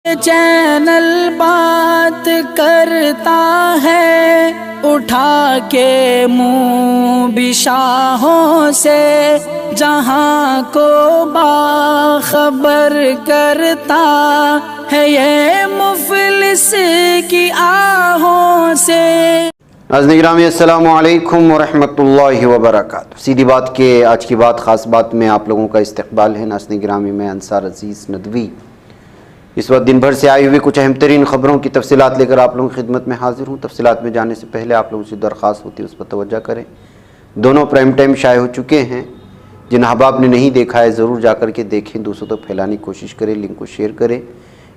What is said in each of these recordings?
Channel بات کرتا ہے اٹھا کے منہ بشاہوں سے، جہاں کو باخبر کرتا ہے یہ مفلس کی آہوں سے۔ ناظرین گرامی السلام علیکم ورحمۃ اللہ وبرکاتہ۔ سیدھی بات کے آج کی بات خاص بات میں آپ لوگوں کا استقبال ہے۔ ناظرین گرامی میں انصار عزیز ندوی اس وقت دن بھر سے آئی ہوئی کچھ اہم ترین خبروں کی تفصیلات لے کر آپ لوگوں کی خدمت میں حاضر ہوں۔ تفصیلات میں جانے سے پہلے آپ لوگوں سے درخواست ہوتی ہے اس پر توجہ کریں۔ دونوں پرائم ٹائم شائع ہو چکے ہیں، جن احباب نے نہیں دیکھا ہے ضرور جا کر کے دیکھیں، دوسروں تک پھیلانے کی کوشش کریں، لنک کو شیئر کریں،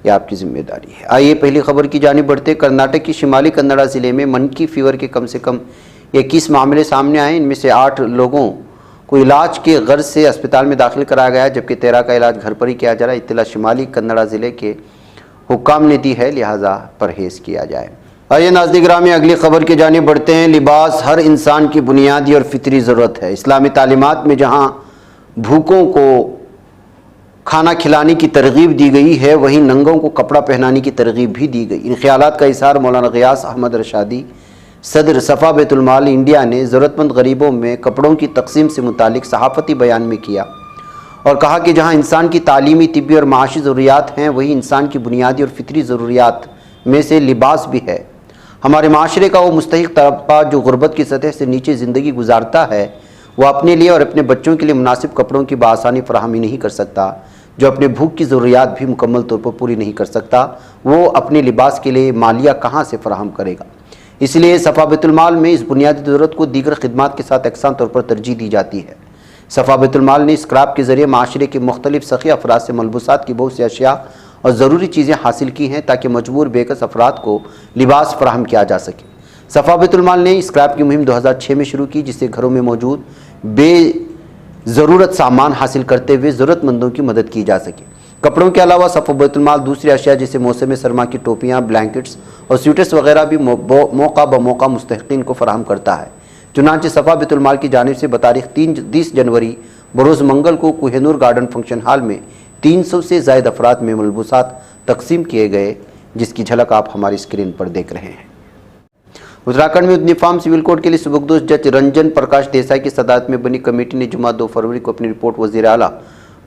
یہ آپ کی ذمہ داری ہے۔ آئیے پہلی خبر کی جانب بڑھتے۔ کرناٹک کی شمالی کنڈا ضلع میں منکی فیور کے کم سے کم 21 معاملے سامنے آئے، ان میں سے 8 لوگوں کو علاج کے غرض سے اسپتال میں داخل کرایا گیا ہے، جبکہ 13 کا علاج گھر پر ہی کیا جا رہا ہے۔ اطلاع شمالی کنڈا ضلع کے حکام نے دی ہے، لہٰذا پرہیز کیا جائے۔ آئیے ناظرین گرامی اگلی خبر کی جانب بڑھتے ہیں۔ لباس ہر انسان کی بنیادی اور فطری ضرورت ہے۔ اسلامی تعلیمات میں جہاں بھوکوں کو کھانا کھلانے کی ترغیب دی گئی ہے، وہیں ننگوں کو کپڑا پہنانے کی ترغیب بھی دی گئی۔ ان خیالات کا اظہار مولانا غیاث احمد رشادی صدر صفا بیت المال انڈیا نے ضرورت مند غریبوں میں کپڑوں کی تقسیم سے متعلق صحافتی بیان میں کیا اور کہا کہ جہاں انسان کی تعلیمی، طبی اور معاشی ضروریات ہیں، وہیں انسان کی بنیادی اور فطری ضروریات میں سے لباس بھی ہے۔ ہمارے معاشرے کا وہ مستحق طبقہ جو غربت کی سطح سے نیچے زندگی گزارتا ہے، وہ اپنے لیے اور اپنے بچوں کے لیے مناسب کپڑوں کی بآسانی فراہمی نہیں کر سکتا۔ جو اپنے بھوک کی ضروریات بھی مکمل طور پر پوری نہیں کر سکتا، وہ اپنے لباس کے لیے مالیہ کہاں سے فراہم کرے گا؟ اس لیے صفا بیت المال میں اس بنیادی ضرورت کو دیگر خدمات کے ساتھ یکساں طور پر ترجیح دی جاتی ہے۔ صفا بیت المال نے اسکراب کے ذریعے معاشرے کے مختلف سخی افراد سے ملبوسات کی بہت سی اشیاء اور ضروری چیزیں حاصل کی ہیں تاکہ مجبور بے کس افراد کو لباس فراہم کیا جا سکے۔ صفا بیت المال نے اسکراب کی مہم 2006 میں شروع کی، جس سے گھروں میں موجود بے ضرورت سامان حاصل کرتے ہوئے ضرورت مندوں کی مدد کی جا سکے۔ کپڑوں کے علاوہ صفا بیت المال دوسری اشیاء جیسے موسم سرما کی ٹوپیاں، بلینکٹس اور سویٹرز وغیرہ بھی موقع بموقع مستحقین کو فراہم کرتا ہے۔ چنانچہ صفا بیت المال کی جانب سے بتاریخ 30 جنوری بروز منگل کو Koh Noor garden function hall میں 300 سے زائد افراد میں ملبوسات تقسیم کیے گئے، جس کی جھلک آپ ہماری اسکرین پر دیکھ رہے ہیں۔ اتراکھنڈ میں یونیفارم سول کوڈ کے لیے سبکدوش جج رنجن پرکاش دیسائی کی صدارت میں بنی کمیٹی نے جمعہ 2 فروری کو اپنی رپورٹ وزیر اعلیٰ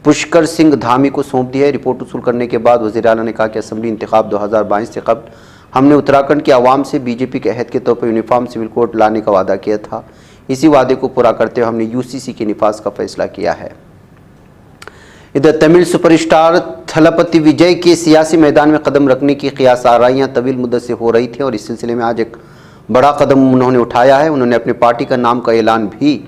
پشکر سنگھ دھامی کو سونپ دی ہے۔ رپورٹ وصول کرنے کے بعد وزیر اعلیٰ نے کہا کہ اسمبلی انتخاب 2022 سے قبل ہم نے اتراکھنڈ کے عوام سے بی جے پی کے عہد کے طور پر یونیفارم سول کوڈ لانے کا وعدہ کیا تھا۔ اسی وعدے کو پورا کرتے ہوئے ہم نے UCC کے نفاذ کا فیصلہ کیا ہے۔ ادھر تمل سپر اسٹار تھلپتی وجے کے سیاسی میدان میں قدم رکھنے کی قیاس آرائیاں طویل مدت سے ہو رہی تھیں اور اس سلسلے میں آج ایک بڑا قدم انہوں نے اٹھایا ہے۔ انہوں نے اپنی پارٹی کا نام کا اعلان بھی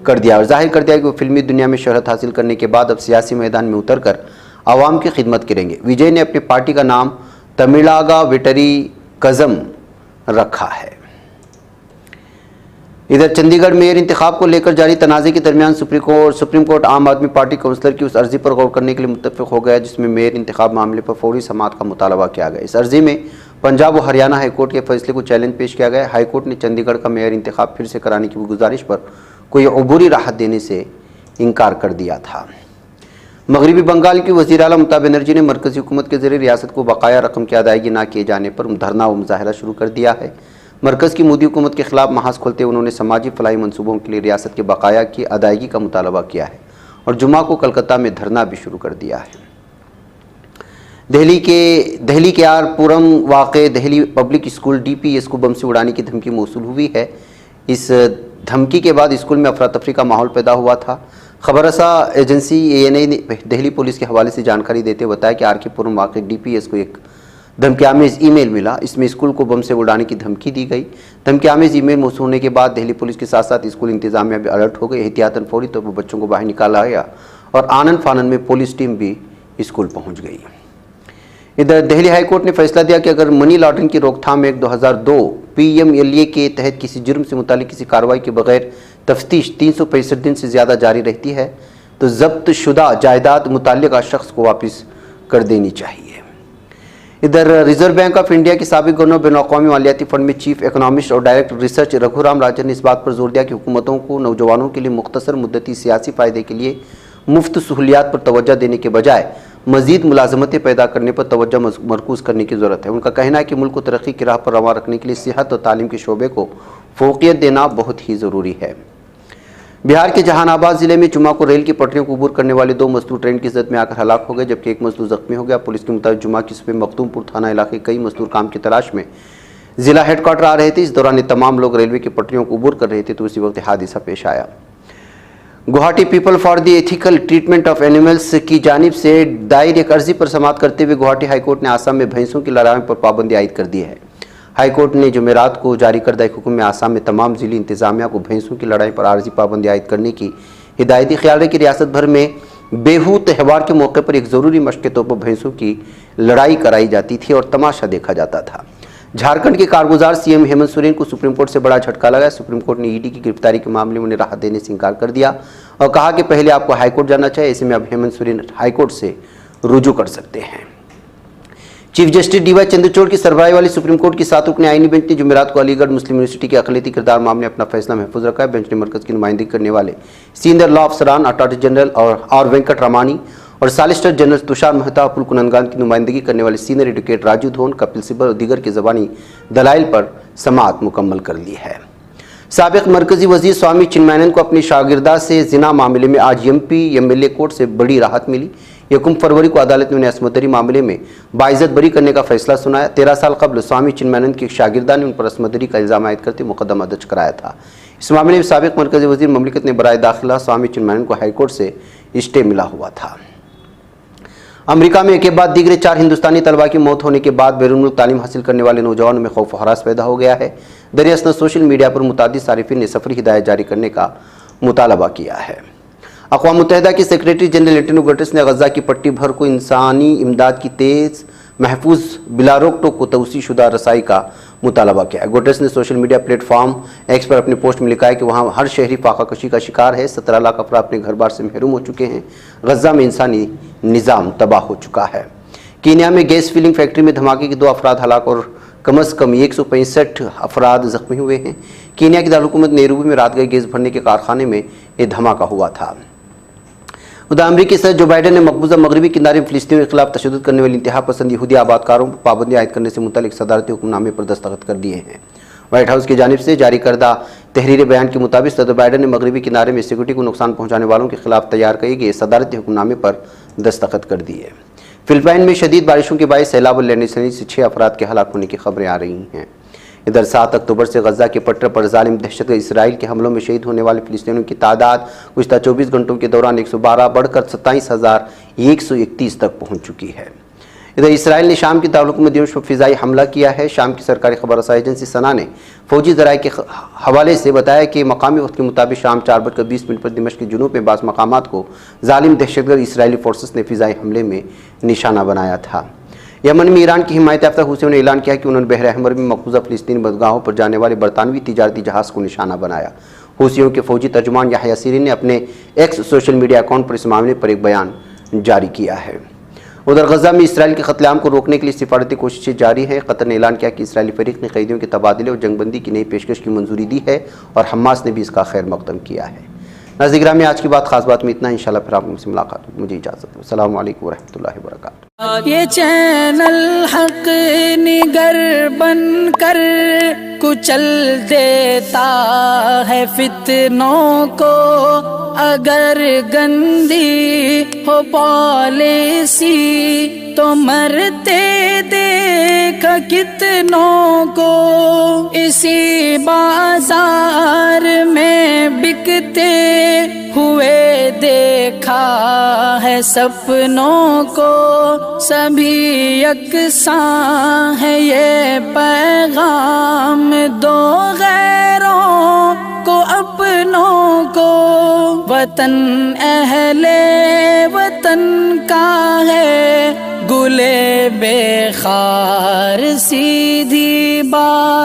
کر دیا اور ظاہر کر دیا کہ وہ فلمی دنیا میں شہرت حاصل کرنے کے بعد اب سیاسی میدان میں اتر کر عوام کی خدمت کریں گے۔ وجے نے اپنی پارٹی کا نام تملناگا وٹری کزم رکھا ہے۔ ادھر چندی گڑھ میئر انتخاب کو لے کر جاری تنازع کے درمیان سپریم کورٹ عام آدمی پارٹی کونسلر کی اس عرضی پر غور کرنے کے لیے متفق ہو گیا جس میں میئر انتخاب معاملے پر فوری سماعت کا مطالبہ کیا گیا۔ اس عرضی میں پنجاب و ہریانہ ہائی کورٹ کے فیصلے کو چیلنج پیش کیا گیا۔ ہائی کورٹ نے چندی گڑھ کا میئر انتخاب پھر سے کرانے کی گزارش پر کوئی عبوری راحت دینے سے انکار کر دیا تھا۔ مغربی بنگال کی وزیر اعلیٰ ممتا بنرجی نے مرکزی حکومت کے ذریعے ریاست کو بقایا رقم کی ادائیگی نہ کیے جانے پر دھرنا و مظاہرہ شروع کر دیا ہے۔ مرکز کی مودی حکومت کے خلاف محاذ کھولتے ہوئے انہوں نے سماجی فلاحی منصوبوں کے لیے ریاست کے بقایا کی ادائیگی کا مطالبہ کیا ہے اور جمعہ کو کلکتہ میں دھرنا بھی شروع کر دیا ہے۔ دہلی کے آر پورم واقع دہلی پبلک اسکول DPS کو بم سے اڑانے کی دھمکی موصول ہوئی ہے۔ اس دھمکی کے بعد اسکول میں افراتفری کا ماحول پیدا ہوا تھا۔ خبر رساں ایجنسی ANI نے دہلی پولیس کے حوالے سے جانکاری دیتے ہوئے بتایا کہ RK پورم واقع DPS کو ایک دھمکی آمیز ای میل ملا، اس میں اسکول کو بم سے اڑانے کی دھمکی دی گئی۔ دھمکی آمیز ای میل موصول ہونے کے بعد دہلی پولیس کے ساتھ ساتھ اسکول انتظامیہ بھی الرٹ ہو گئی۔ احتیاطاً فوری طور پر بچوں کو باہر نکالا گیا اور آنن فانن میں پولیس ٹیم بھی اسکول پہنچ گئی۔ ادھر دہلی ہائی کورٹ نے فیصلہ دیا کہ اگر منی لانڈرنگ کی روک تھام ایکٹ 2002 PMLA کے تحت کسی جرم سے متعلق کسی کارروائی کے بغیر تفتیش 365 دن سے زیادہ جاری رہتی ہے تو ضبط شدہ جائیداد متعلقہ شخص کو واپس کر دینی چاہیے۔ ادھر ریزرو بینک آف انڈیا کے سابق گورنر بین الاقوامی مالیاتی فنڈ میں چیف اکنامسٹ اور ڈائریکٹر ریسرچ رگھو رام راجن نے اس بات پر زور دیا کہ حکومتوں کو نوجوانوں کے لیے مختصر مدتی سیاسی فائدے کے لیے مفت سہولیات پر توجہ دینے کے بجائے مزید ملازمتیں پیدا کرنے پر توجہ مرکوز کرنے کی ضرورت ہے۔ ان کا کہنا ہے کہ ملک کو ترقی کی راہ پر رواں رکھنے کے لیے صحت اور تعلیم کے شعبے کو فوقیت دینا بہت ہی ضروری ہے۔ بہار کے جہان آباد ضلع میں جمعہ کو ریل کی پٹریوں کو عبور کرنے والے 2 مزدور ٹرین کی زد میں آ کر ہلاک ہو گئے، جبکہ ایک مزدور زخمی ہو گیا۔ پولیس کے مطابق جمعہ کی صبح مختوم پور تھانہ علاقے کئی مزدور کام کی تلاش میں ضلع ہیڈ کوارٹر آ رہے تھے۔ اس دوران یہ تمام لوگ ریلوے کی پٹریوں کو عبور کر رہے تھے تو اسی وقت حادثہ پیش آیا۔ Guwahati people for the ethical treatment of animals کی جانب سے دائر ایک عرضی پر سماعت کرتے ہوئے گوہاٹی ہائی کورٹ نے آسام میں بھینسوں کی لڑائی پر پابندی عائد کر دی ہے۔ ہائی کورٹ نے جمعرات کو جاری کردہ ایک حکم میں آسام میں تمام ضلعی انتظامیہ کو بھینسوں کی لڑائی پر عارضی پابندی عائد کرنے کی ہدایت دی۔ خیال ہے کہ ریاست بھر میں بیہو تہوار کے موقع پر ایک ضروری مشق کے طور پر بھینسوں کی لڑائی کرائی جاتی تھی اور تماشا دیکھا جاتا تھا۔ جھارکھنڈ کے کارگزار سی ایم ہیمنت سورین کو سپریم کورٹ سے بڑا جھٹکا لگا۔ سپریم کورٹ نے ای ڈی کی گرفتاری کے معاملے میں انہیں راحت دینے سے انکار کر دیا اور کہا کہ پہلے آپ کو ہائی کورٹ جانا چاہیے، ایسے میں اب ہیمنت سورین ہائی کورٹ سے رجوع کر سکتے ہیں۔ Chief justice D Y Chandrachud کی سربراہی والی سپریم کورٹ کی 7 رکنی آئینی بینچ نے جمعرات کو علی گڑھ مسلم یونیورسٹی کے اقلیتی کردار معاملے میں اپنا فیصلہ محفوظ رکھا ہے۔ بینچ نے مرکز کی نمائندگی کرنے والے سینئر لا افسران اٹارنی جنرل آر وینکٹ رامانی اور سالسٹر جنرل تشار مہتا اور پلکنندگان کی نمائندگی کرنے والے سینئر ایڈوکیٹ راجو دھون، کپل سبل اور دیگر کے زبانی دلائل پر سماعت مکمل کر لی ہے۔ سابق مرکزی وزیر سوامی چنمینن کو اپنی شاگردہ سے زنا معاملے میں آج ایم ایل اے کورٹ سے بڑی راحت ملی۔ 1 فروری کو عدالت نے انہیں عصمت دری معاملے میں باعزت بری کرنے کا فیصلہ سنایا۔ 13 سال قبل سوامی چنمینن کی ایک شاگردہ نے ان پر عصمت دری کا الزام عائد کرتے مقدمہ درج کرایا تھا۔ اس معاملے میں سابق مرکزی وزیر مملکت نے برائے داخلہ سوامی چنمینن کو ہائی کورٹ سے اسٹے ملا ہوا تھا۔ امریکہ میں ایک کے بعد دیگر 4 ہندوستانی طلباء کی موت ہونے کے بعد بیرون ملک تعلیم حاصل کرنے والے نوجوانوں میں خوف و ہراس پیدا ہو گیا ہے۔ دراصل سوشل میڈیا پر متعدد صارفین نے سفری ہدایت جاری کرنے کا مطالبہ کیا ہے۔ اقوام متحدہ کے سیکریٹری جنرل اینٹونیو گٹرس نے غزہ کی پٹی بھر کو انسانی امداد کی تیز، محفوظ، بلا روک ٹوک کو توسیع شدہ رسائی کا مطالبہ کیا ہے۔ گٹرس نے سوشل میڈیا پلیٹ فارم ایکس پر اپنے پوسٹ میں لکھا ہے کہ وہاں ہر شہری فاقہ کشی کا شکار ہے۔ 17 لاکھ افراد اپنے گھر بار سے محروم ہو چکے ہیں۔ غزہ میں انسانی نظام تباہ ہو چکا ہے۔ کینیا میں گیس فلنگ فیکٹری میں دھماکے کے 2 افراد ہلاک اور کم از کم 165 افراد زخمی ہوئے ہیں۔ کینیا کی دارالحکومت نیروبی میں رات گئے گیس بھرنے کے کارخانے میں یہ دھماکہ ہوا تھا۔ امریکی صدر جو بائیڈن نے مقبوضہ مغربی کنارے میں فلسطینیوں کے خلاف تشدد کرنے والی انتہا پسند یہودی آباد کاروں پر پابندی عائد کرنے سے متعلق صدارتی حکم نامے پر دستخط کر دیے ہیں۔ وائٹ ہاؤس کی جانب سے جاری کردہ تحریر بیان کے مطابق صدر بائیڈن نے مغربی کنارے میں سیکورٹی کو نقصان پہنچانے والوں کے خلاف تیار کیے گئے صدارتی حکم نامے پر دستخط کر دیے۔ فلپائن میں شدید بارشوں کے باعث سیلاب اور لینڈسلائڈ سے 6 افراد کے ہلاک ہونے کی خبریں آ رہی ہیں۔ ادھر 7 اکتوبر سے غزہ کے پٹر پر ظالم دہشت گرد اسرائیل کے حملوں میں شہید ہونے والے فلسطینیوں کی تعداد گزشتہ 24 گھنٹوں کے دوران 112 بڑھ کر 27,131 تک پہنچ چکی ہے۔ ادھر اسرائیل نے شام کی دارالحکومت دمشق پر فضائی حملہ کیا ہے۔ شام کی سرکاری خبر رسائی ایجنسی سنا نے فوجی ذرائع کے حوالے سے بتایا کہ مقامی وقت کے مطابق شام 4:20 پر دمشق کے جنوب میں بعض مقامات کو ظالم دہشت گرد اسرائیلی فورسز نے فضائی حملے میں نشانہ بنایا تھا۔ یمن میں ایران کی حمایت یافتہ حوثیوں نے اعلان کیا کہ انہوں نے بحر احمر میں مقبوضہ فلسطینی بندرگاہوں پر جانے والے برطانوی تجارتی جہاز کو نشانہ بنایا۔ حوثیوں کے فوجی ترجمان یحییٰ سیری نے اپنے ایکس سوشل میڈیا اکاؤنٹ پر اس معاملے پر ایک بیان جاری کیا ہے۔ ادھر غزہ میں اسرائیل کے قتل عام کو روکنے کے لیے سفارتی کوششیں جاری ہیں۔ قطر نے اعلان کیا کہ اسرائیلی فریق نے قیدیوں کے تبادلے اور جنگ بندی کی نئی پیشکش کی منظوری دی ہے اور حماس نے بھی اس کا خیر مقدم کیا ہے۔ ناظرین گرامی، آج کی بات خاص بات میں اتنا ہے۔ انشاءاللہ پھر آپ سے ملاقات ہوگی۔ مجھے اجازت دو۔ السلام علیکم ورحمۃ اللہ وبرکاتہ۔ یہ چینل حق نگر بن کر کچل دیتا ہے فتنوں کو، اگر گندی ہو پالیسی تو مرتے دیکھ کتنوں کو، اسی بازار میں بکتے ہوئے دیکھا ہے سپنوں کو، سبھی یکساں ہے یہ پیغام دو غیروں کو اپنوں کو، وطن اہل وطن کا ہے گلے بے خار سیدھی بات۔